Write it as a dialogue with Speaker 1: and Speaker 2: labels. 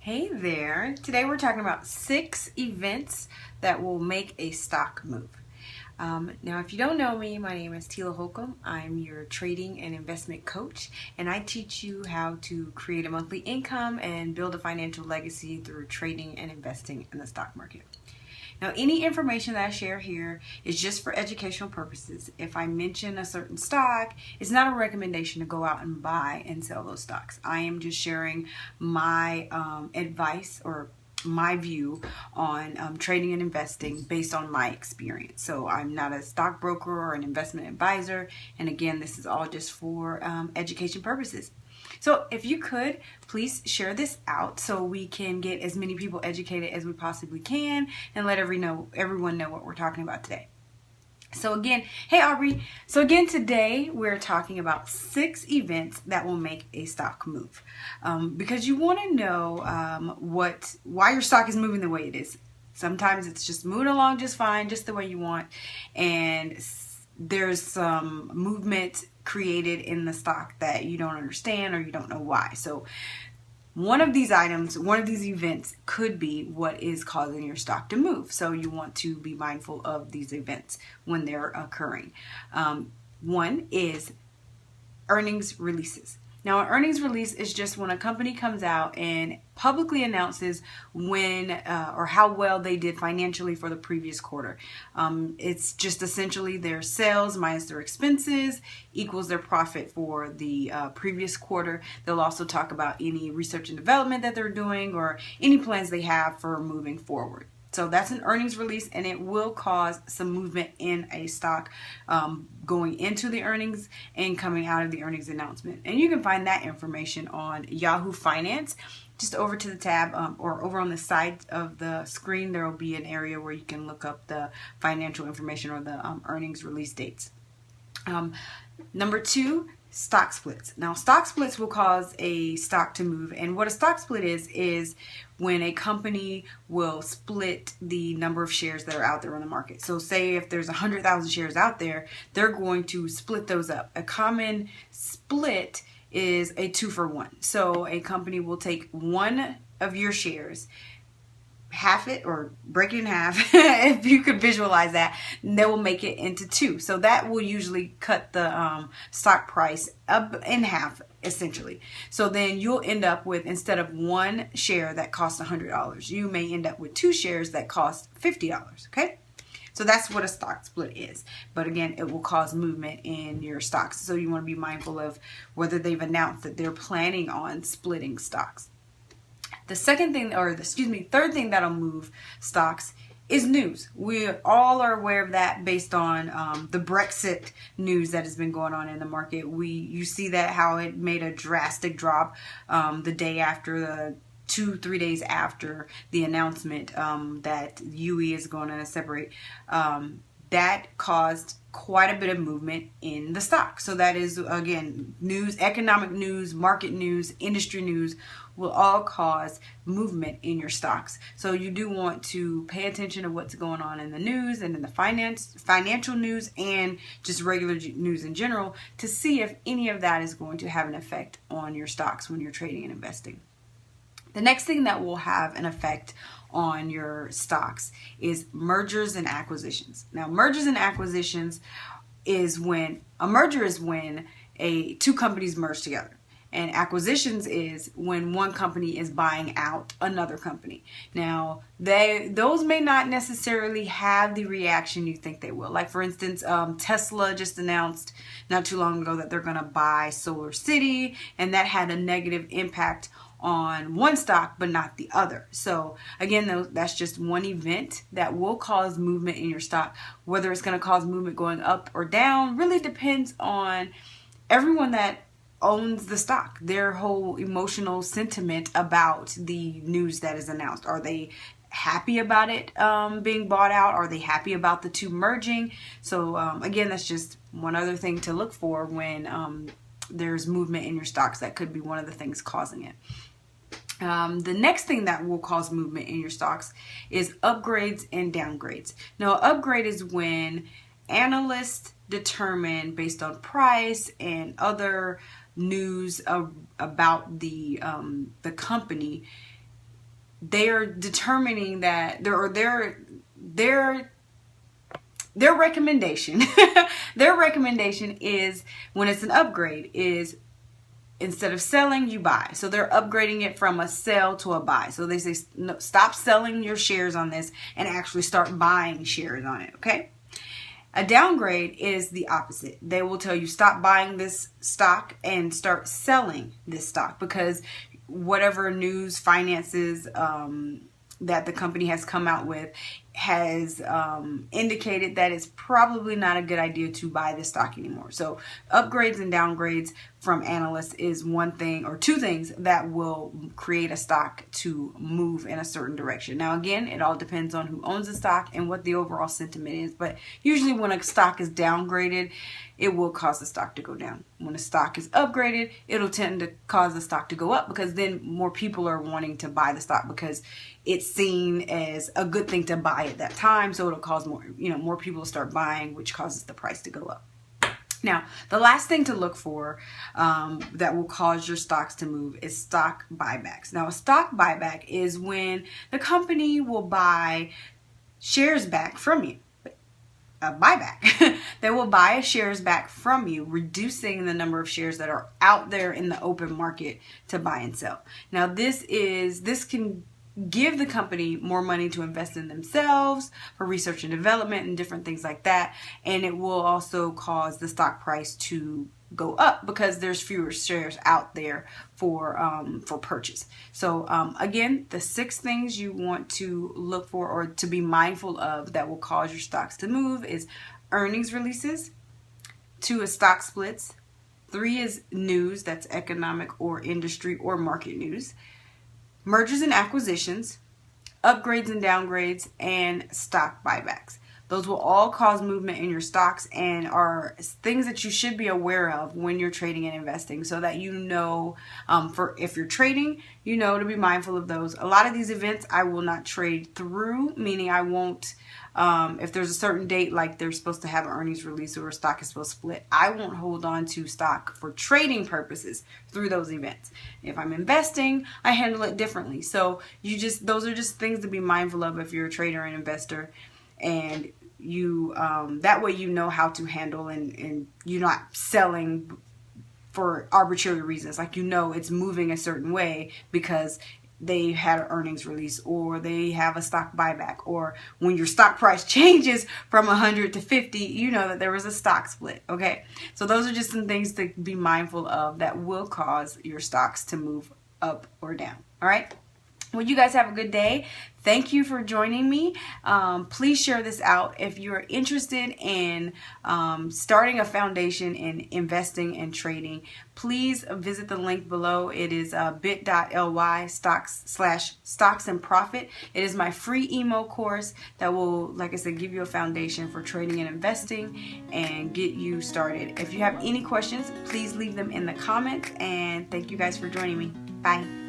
Speaker 1: Hey there. Today we're talking about 6 events that will make a stock move. Now, if you don't know me, my name is Tela Holcomb. I'm your trading and investment coach, and I teach you how to create a monthly income and build a financial legacy through trading and investing in the stock market. Now, any information that I share here is just for educational purposes. If I mention a certain stock, it's not a recommendation to go out and buy and sell those stocks. I am just sharing my advice or my view on trading and investing based on my experience. So I'm not a stockbroker or an investment advisor. And again, this is all just for education purposes. So if you could, please share this out so we can get as many people educated as we possibly can and let everyone know what we're talking about today. So again, hey Aubrey. So again, today we're talking about 6 events that will make a stock move. Because you want to know why your stock is moving the way it is. Sometimes it's just moving along just fine, just the way you want. And there's some movement created in the stock that you don't understand or you don't know why. So one of these events could be what is causing your stock to move. So you want to be mindful of these events when they're occurring. One is earnings releases. Now, an earnings release is just when a company comes out and publicly announces when or how well they did financially for the previous quarter. It's just essentially their sales minus their expenses equals their profit for the previous quarter. They'll also talk about any research and development that they're doing or any plans they have for moving forward. So that's an earnings release, and it will cause some movement in a stock going into the earnings and coming out of the earnings announcement. And you can find that information on Yahoo Finance. Just over to the tab or over on the side of the screen, there will be an area where you can look up the financial information or the earnings release dates. Number 2, stock splits. Now, stock splits will cause a stock to move, and what a stock split is when a company will split the number of shares that are out there on the market. So say if there's 100,000 shares out there, they're going to split those up. A common split is a 2-for-1. So a company will take one of your shares, half it or break it in half, if you could visualize that, they will make it into 2. So that will usually cut the stock price up in half, essentially. So then you'll end up with, instead of one share that costs $100, you may end up with 2 shares that cost $50, okay? So that's what a stock split is. But again, it will cause movement in your stocks. So you want to be mindful of whether they've announced that they're planning on splitting stocks. The third thing that'll move stocks is news. We all are aware of that based on the Brexit news that has been going on in the market. You see that how it made a drastic drop the day after, the 2-3 days after the announcement that UE is going to separate. That caused quite a bit of movement in the stock. So that is, again, news, economic news, market news, industry news will all cause movement in your stocks. So you do want to pay attention to what's going on in the news and in the financial news and just regular news in general to see if any of that is going to have an effect on your stocks when you're trading and investing. The next thing that will have an effect on your stocks is mergers and acquisitions. Now, mergers and acquisitions is when two companies merge together. And acquisitions is when one company is buying out another company. Now, those may not necessarily have the reaction you think they will. Like, for instance, Tesla just announced not too long ago that they're going to buy Solar City, and that had a negative impact on one stock but not the other. So again, that's just one event that will cause movement in your stock. Whether it's going to cause movement going up or down really depends on everyone that owns the stock, their whole emotional sentiment about the news that is announced. Are they happy about it being bought out? Are they happy about the two merging? So again, that's just one other thing to look for when there's movement in your stocks. That could be one of the things causing it. The next thing that will cause movement in your stocks is upgrades and downgrades. Now, upgrade is when analysts determine, based on price and other news about the company, they are determining that their recommendation their recommendation is, when it's an upgrade, is instead of selling, you buy. So they're upgrading it from a sell to a buy. So they say, no, stop selling your shares on this and actually start buying shares on it. Okay. A downgrade is the opposite. They will tell you, stop buying this stock and start selling this stock, because whatever news, finances that the company has come out with has indicated that it's probably not a good idea to buy this stock anymore. So upgrades and downgrades from analysts is one thing or two things that will create a stock to move in a certain direction. Now, again, it all depends on who owns the stock and what the overall sentiment is. But usually when a stock is downgraded, it will cause the stock to go down. When a stock is upgraded, it'll tend to cause the stock to go up, because then more people are wanting to buy the stock because it's seen as a good thing to buy at that time. So it'll cause more people to start buying, which causes the price to go up. Now, the last thing to look for that will cause your stocks to move is stock buybacks. Now, a stock buyback is when the company will buy shares back from you. A buyback. They will buy shares back from you, reducing the number of shares that are out there in the open market to buy and sell. Now, this can give the company more money to invest in themselves for research and development and different things like that. And it will also cause the stock price to go up because there's fewer shares out there for purchase. So again, the 6 things you want to look for or to be mindful of that will cause your stocks to move is earnings releases. 2 is stock splits. 3 is news, that's economic or industry or market news. Mergers and acquisitions, upgrades and downgrades, and stock buybacks. Those will all cause movement in your stocks and are things that you should be aware of when you're trading and investing, so that you know, for if you're trading, you know to be mindful of those. A lot of these events I will not trade through, meaning I won't, if there's a certain date, like they're supposed to have an earnings release or a stock is supposed to split, I won't hold on to stock for trading purposes through those events. If I'm investing, I handle it differently. So those are just things to be mindful of if you're a trader and investor, and you that way you know how to handle and you're not selling for arbitrary reasons. Like, it's moving a certain way because they had an earnings release or they have a stock buyback, or when your stock price changes from 100 to 50, you know that there was a stock split. Okay, so those are just some things to be mindful of that will cause your stocks to move up or down. All right. Well, you guys have a good day. Thank you for joining me. Please share this out. If you're interested in starting a foundation in investing and trading, please visit the link below. It is bit.ly/stocks and profit. It is my free emo course that will, like I said, give you a foundation for trading and investing and get you started. If you have any questions, please leave them in the comments. And thank you guys for joining me. Bye.